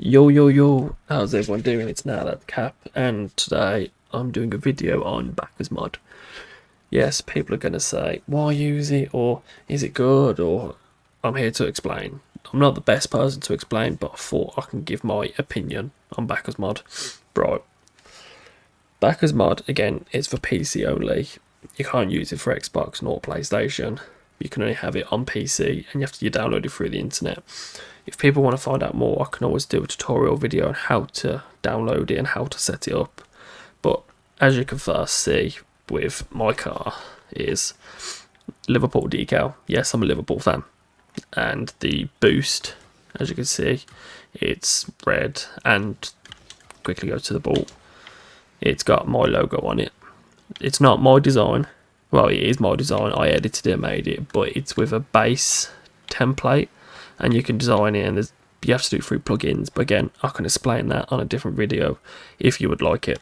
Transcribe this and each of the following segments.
Yo, how's everyone doing? It's NahThatsCap, and today I'm doing a video on BakkersMod. Yes, people are going to say, why use it, or is it good, or I'm here to explain. I'm not the best person to explain, but I thought I can give my opinion on BakkersMod. Right. BakkersMod, again, is for PC only. You can't use it for Xbox nor PlayStation. You can only have it on PC, and you have to download it through the internet. If people want to find out more, I can always do a tutorial video on how to download it and how to set it up. But as you can first see with my car is Liverpool decal. Yes, I'm a Liverpool fan. And the boost, as you can see, it's red, and quickly go to the ball. It's got my logo on it. It's not my design. Well, it is my design. I edited it and made it, but it's with a base template, and you can design it, and you have to do it through plugins. But again, I can explain that on a different video if you would like it.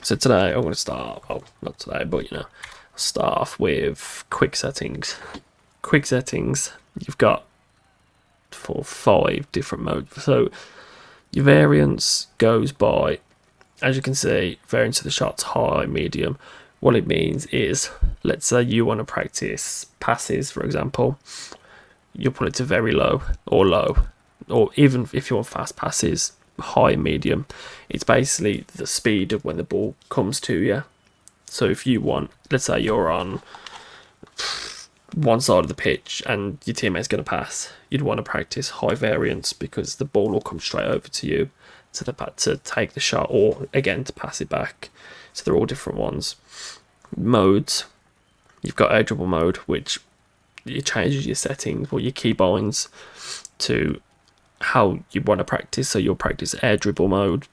So today I'm going to start, well, not today, but I'll start off with quick settings. Quick settings, you've got 5 different modes. So your variance goes by, as you can see, variance of the shots, high, medium. What it means is, let's say you want to practice passes, for example, you'll put it to very low, or even if you want fast passes, high, medium. It's basically the speed of when the ball comes to you. So if you want, let's say you're on one side of the pitch and your teammate's going to pass, you'd want to practice high variance because the ball will come straight over to you to take the shot, or again to pass it back. So they're all different ones. Modes, you've got air dribble mode, which it changes your settings or your keybinds to how you want to practice. So you'll practice air dribble mode.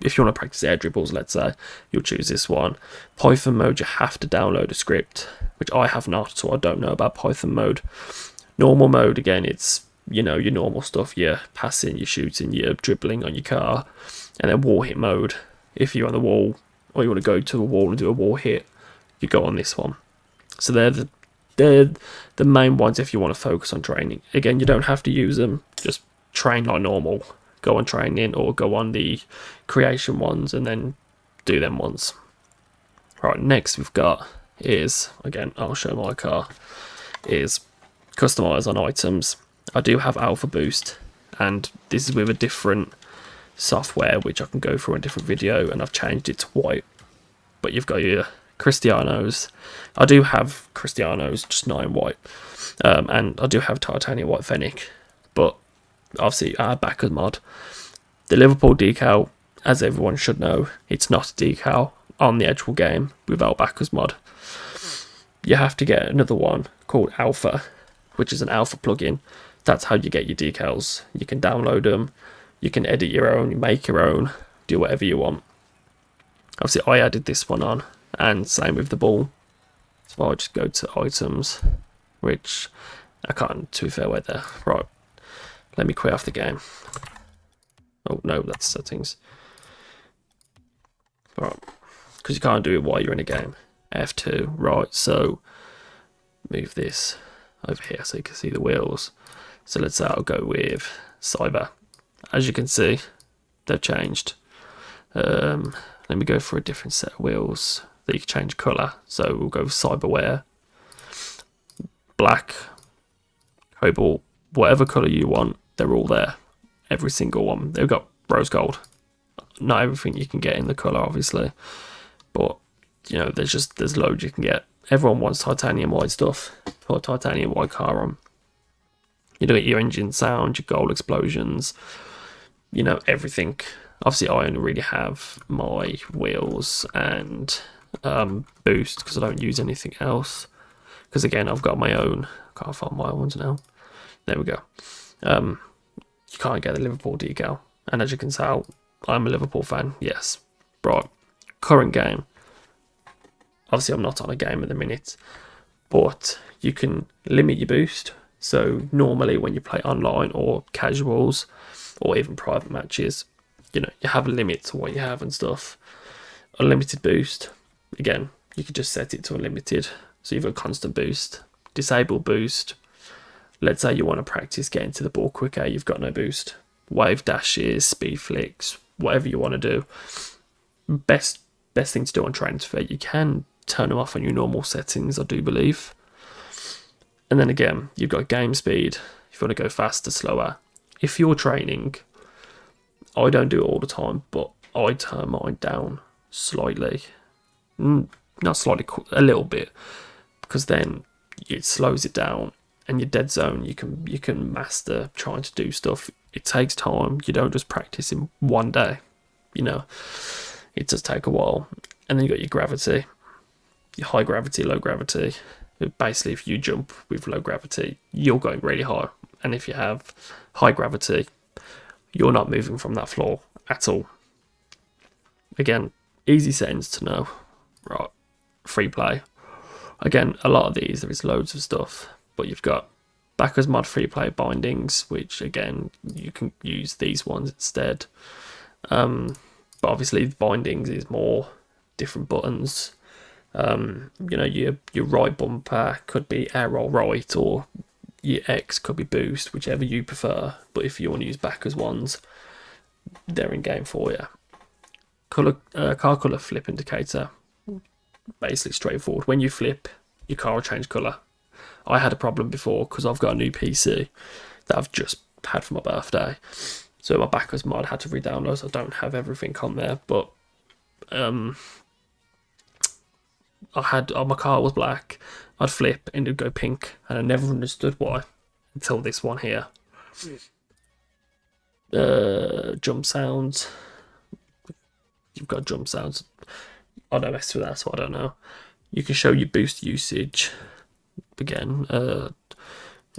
If you want to practice air dribbles, let's say, you'll choose this one. Python mode, you have to download a script, which I have not, so I don't know about Python mode. Normal mode, again, it's your normal stuff. You're passing, you're shooting, you're dribbling on your car. And then wall hit mode, if you're on the wall or you want to go to a wall and do a wall hit, you go on this one. So they're the main ones if you want to focus on training. Again, you don't have to use them, just train like normal. Go on training or go on the creation ones and then do them ones. Right, next we've got is, again, I'll show my car, is customize on items. I do have alpha boost, and this is with a different software which I can go through in a different video, and I've changed it to white. But you've got your Cristianos. I do have Cristianos, just not in white. And I do have titanium white Fennec, but obviously I have BakkersMod. The Liverpool decal, as everyone should know, it's not a decal on the actual game without BakkersMod. You have to get another one called Alpha, which is an alpha plugin. That's how you get your decals. You can download them, you can edit your own, you make your own, do whatever you want. Obviously I added this one on, and same with the ball. So I'll just go to items, which I can't, to be fair, wait there. Right, let me quit off the game. Oh no, that's settings. Right, because you can't do it while you're in a game. F2, right, so move this over here so you can see the wheels. So let's say I'll go with cyber. As you can see, they've changed. Let me go for a different set of wheels that you can change colour. So we'll go with cyberware, black, cobalt, whatever colour you want, they're all there. Every single one. They've got rose gold. Not everything you can get in the colour, obviously, but there's loads you can get. Everyone wants titanium white stuff. Put a titanium white car on. You get your engine sound, your gold explosions, everything. Obviously, I only really have my wheels and boost because I don't use anything else. Because again, I've got my own. Can't find my ones now. There we go. You can't get the Liverpool decal, and as you can tell, I'm a Liverpool fan. Yes, right. Current game. Obviously, I'm not on a game at the minute, but you can limit your boost. So normally when you play online or casuals or even private matches, you have a limit to what you have and stuff. Unlimited boost, again, you can just set it to unlimited. So you've got constant boost, disable boost. Let's say you want to practice getting to the ball quicker, you've got no boost. wave dashes, speed flicks, whatever you want to do. Best thing to do on Transfer, you can turn them off on your normal settings, I do believe. And then again, you've got game speed, if you want to go faster, slower. If you're training, I don't do it all the time, but I turn mine down slightly. Not slightly, a little bit, because then it slows it down, and your dead zone, you can master trying to do stuff. It takes time. You don't just practice in one day, you know. It does take a while. And then you got your gravity, your high gravity, low gravity. Basically, if you jump with low gravity, you're going really high, and if you have high gravity, you're not moving from that floor at all. Again, easy settings to know. Right, free play. Again, a lot of these, there is loads of stuff, but you've got BakkersMod free play bindings, which again, you can use these ones instead. But obviously, bindings is more different buttons. You know, your right bumper could be air roll right, or your X could be boost, whichever you prefer. But if you want to use Backers ones, they're in game for you. Car color flip indicator. Basically straightforward. When you flip, your car will change colour. I had a problem before because I've got a new PC that I've just had for my birthday. So my BakkersMod had to re-download, so I don't have everything on there. But my car was black. I'd flip and it'd go pink, and I never understood why until this one here. Jump sounds. You've got jump sounds. I don't mess with that, so I don't know. You can show your boost usage. Again, you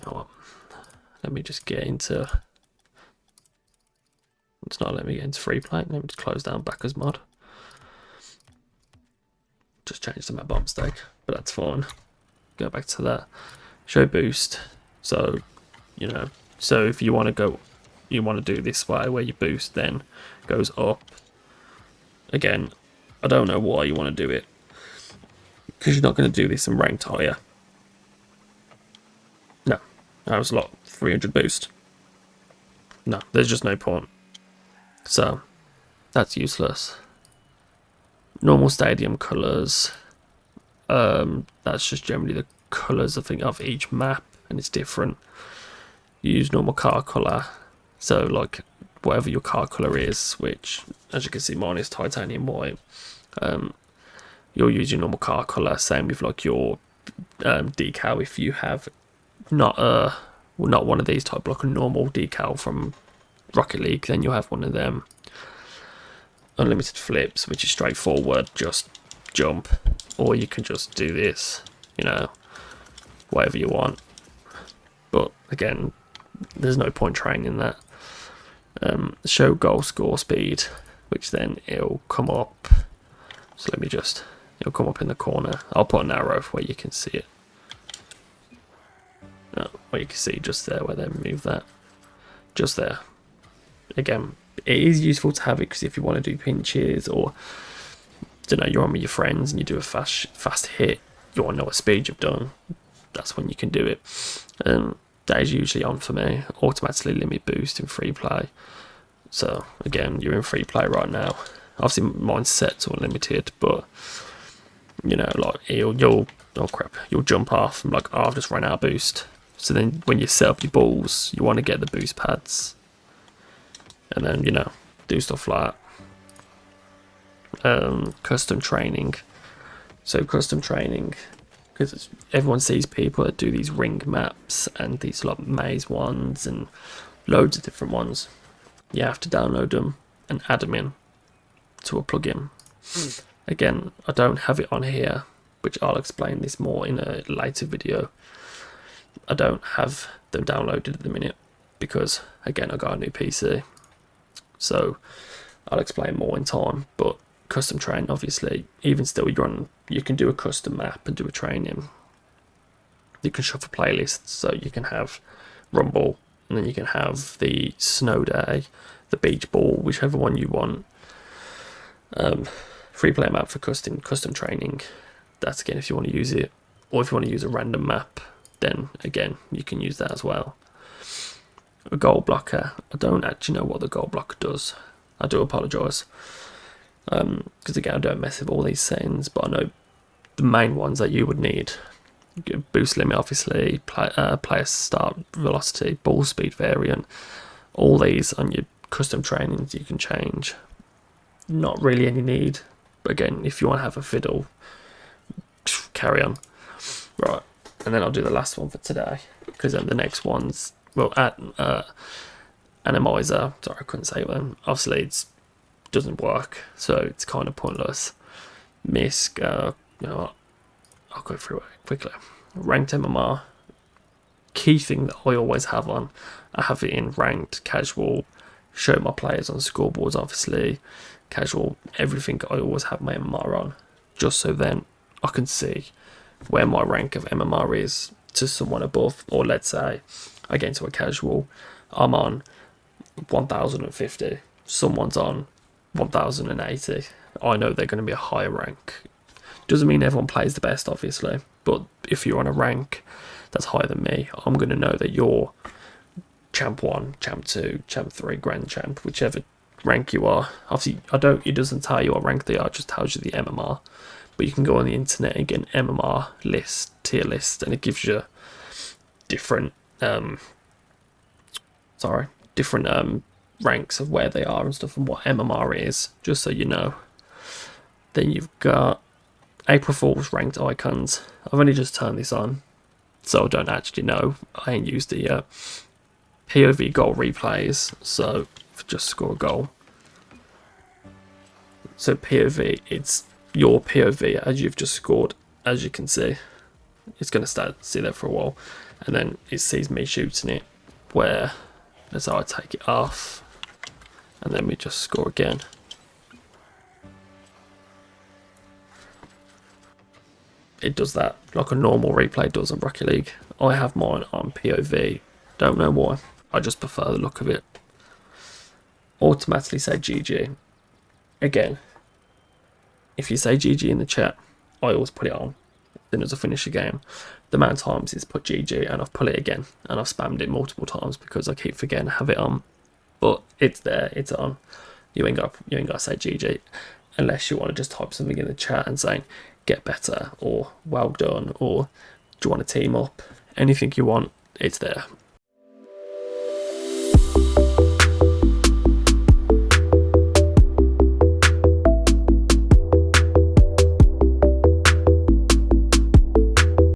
know what? Let me just get into. It's not letting me get into free play. Let me just close down BakkersMod. Just changed to my bump stake, but that's fine. Go back to that. Show boost. So, you know, so if you want to go, you want to do this way where your boost then goes up. Again, I don't know why you want to do it, because you're not going to do this in ranked higher. No, that was a lot. 300 boost. No, there's just no point. So, that's useless. Normal stadium colours. That's just generally the colours, I think, of each map, and it's different. You use normal car colour. So, like, whatever your car colour is, which, as you can see, mine is titanium white. You'll use your normal car colour. Same with like your decal. If you have not one of these type, like a normal decal from Rocket League, then you'll have one of them. Unlimited flips, which is straightforward, just jump, or you can just do this, you know, whatever you want. But again, there's no point training that. Show goal score speed, which then it'll come up. So it'll come up in the corner. I'll put an arrow where you can see it. No, where you can see just there where they move that. Just there. Again, it is useful to have it because if you want to do pinches, or don't know, you're on with your friends and you do a fast hit, you want to know what speed you've done, that's when you can do it. That is usually on for me. Automatically limit boost in free play. So again, you're in free play right now. Obviously mine's set to unlimited, but you know, like you'll jump off and like, oh, I've just run out of boost. So then when you set up your balls, you want to get the boost pads, and then, you know, do stuff like that. Custom training. So custom training, because everyone sees people that do these ring maps and these like maze ones and loads of different ones. You have to download them and add them in to a plugin. Again, I don't have it on here, which I'll explain this more in a later video. I don't have them downloaded at the minute because, again, I got a new PC. So I'll explain more in time. But custom train, obviously, even still, you can do a custom map and do a training. You can shuffle playlists, so you can have Rumble, and then you can have the Snow Day, the Beach Ball, whichever one you want. Free play map for custom training. That's again if you want to use it, or if you want to use a random map, then again you can use that as well. a goal blocker. I don't actually know what the goal blocker does. I do apologise. Because again, I don't mess with all these settings, but I know the main ones that you would need. Boost limit, obviously, player start velocity, ball speed variant. All these on your custom trainings you can change. Not really any need, but again, if you want to have a fiddle, carry on. Right, and then I'll do the last one for today, because then the next one's, well, Anonymizer. Sorry, I couldn't say one. Obviously, it doesn't work, so it's kind of pointless. MISC, you know what? I'll go through it quickly. Ranked MMR. Key thing that I always have on, I have it in ranked, casual, show my players on scoreboards, obviously, casual, everything. I always have my MMR on, just so then I can see where my rank of MMR is to someone above. Or let's say I get into a casual, I'm on 1050, someone's on 1080. I know they're going to be a higher rank. Doesn't mean everyone plays the best, obviously, but if you're on a rank that's higher than me, I'm going to know that you're champ 1, champ 2, champ 3, grand champ, whichever rank you are. Obviously, it doesn't tell you what rank they are, it just tells you the MMR. But you can go on the internet and get an MMR list, tier list, and it gives you different ranks of where they are and stuff, and what MMR is, just so you know. Then you've got April Fool's ranked icons. I've only just turned this on, so I don't actually know. I ain't used it yet. POV goal replays, so just score a goal. So POV, it's your POV as you've just scored. As you can see, it's going to see that for a while, and then it sees me shooting it, where as I take it off, and then we just score again. It does that like a normal replay does on Rocket League. I have mine on POV, don't know why, I just prefer the look of it. Automatically say GG. Again, if you say GG in the chat, I always put it on as soon as I finish a game. The amount of times it's put GG and I've put it again, and I've spammed it multiple times because I keep forgetting to have it on. But it's there, it's on. You ain't got to say GG unless you want to just type something in the chat and saying get better or well done or do you want to team up. Anything you want, it's there.